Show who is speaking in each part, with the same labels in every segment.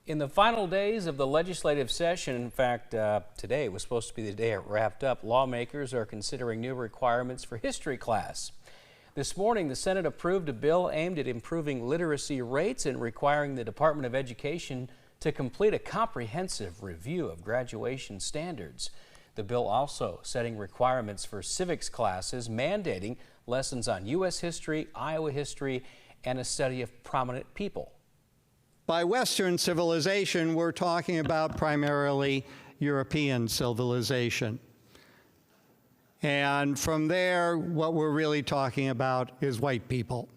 Speaker 1: In the final days of the legislative session, in fact, today was supposed to be the day it wrapped up, lawmakers are considering new requirements for history class. This morning, the Senate approved a bill aimed at improving literacy rates and requiring the Department of Education to complete a comprehensive review of graduation standards. The bill also setting requirements for civics classes, mandating lessons on U.S. history, Iowa history, and a study of prominent people.
Speaker 2: By Western civilization, we're talking about primarily European civilization. And from there, what we're really talking about is white people.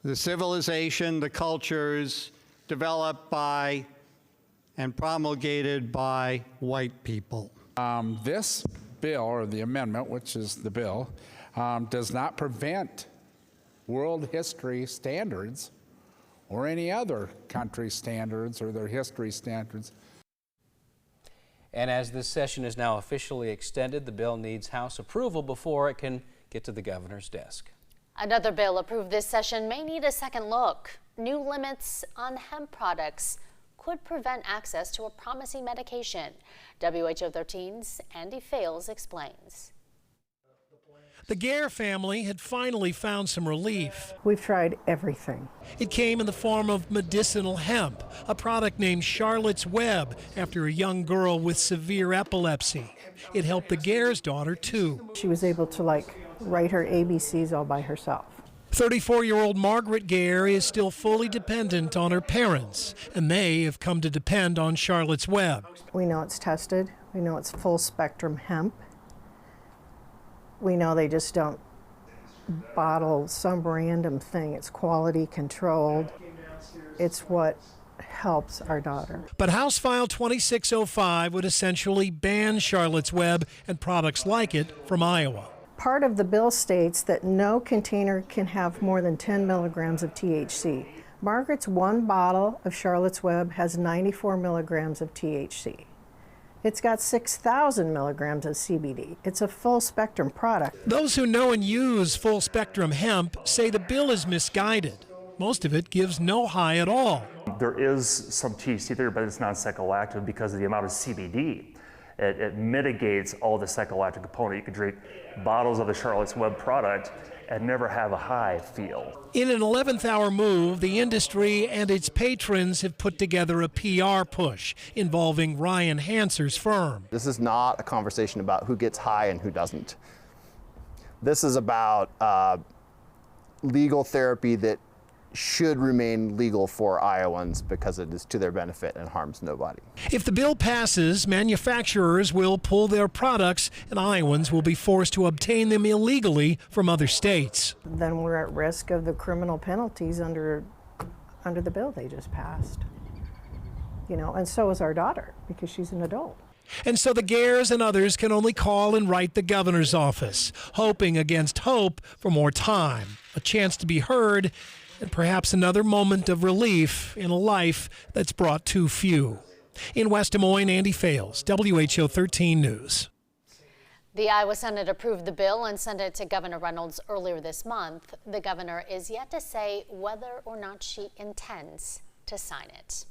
Speaker 2: The civilization, the cultures developed by and promulgated by white people.
Speaker 3: This bill, or the amendment, which is the bill, does not prevent world history standards or any other country's standards or their history standards.
Speaker 1: And as this session is now officially extended, the bill needs House approval before it can get to the governor's desk.
Speaker 4: Another bill approved this session may need a second look. New limits on hemp products could prevent access to a promising medication. WHO 13's Andy Fales explains.
Speaker 5: The Gare family had finally found some relief.
Speaker 6: We've tried everything.
Speaker 5: It came in the form of medicinal hemp, a product named Charlotte's Web after a young girl with severe epilepsy. It helped the Gare's daughter too.
Speaker 6: She was able to write her ABCs all by herself.
Speaker 5: 34-year-old Margaret Gare is still fully dependent on her parents, and they have come to depend on Charlotte's Web.
Speaker 6: We know it's tested. We know it's full spectrum hemp. We know they just don't bottle some random thing. It's quality controlled. It's what helps our daughter.
Speaker 5: But House File 2605 would essentially ban Charlotte's Web and products like it from Iowa.
Speaker 6: Part of the bill states that no container can have more than 10 milligrams of THC. Margaret's one bottle of Charlotte's Web has 94 milligrams of THC. It's got 6,000 milligrams of CBD. It's a full spectrum product.
Speaker 5: Those who know and use full spectrum hemp say the bill is misguided. Most of it gives no high at all.
Speaker 7: There is some THC there, but it's not psychoactive because of the amount of CBD. It mitigates all the psychoactive component. You could drink bottles of the Charlotte's Web product and never have a high feel.
Speaker 5: In an 11th hour move, the industry and its patrons have put together a PR push involving Ryan Hanser's firm.
Speaker 8: This is not a conversation about who gets high and who doesn't. This is about legal therapy that should remain legal for Iowans because it is to their benefit and harms nobody.
Speaker 5: If the bill passes, manufacturers will pull their products and Iowans will be forced to obtain them illegally from other states.
Speaker 6: Then we're at risk of the criminal penalties under the bill they just passed. And so is our daughter because she's an adult.
Speaker 5: And so the Gares and others can only call and write the governor's office, hoping against hope for more time, a chance to be heard, and perhaps another moment of relief in a life that's brought too few. In West Des Moines, Andy Fales, WHO 13 News.
Speaker 4: The Iowa Senate approved the bill and sent it to Governor Reynolds earlier this month. The governor is yet to say whether or not she intends to sign it.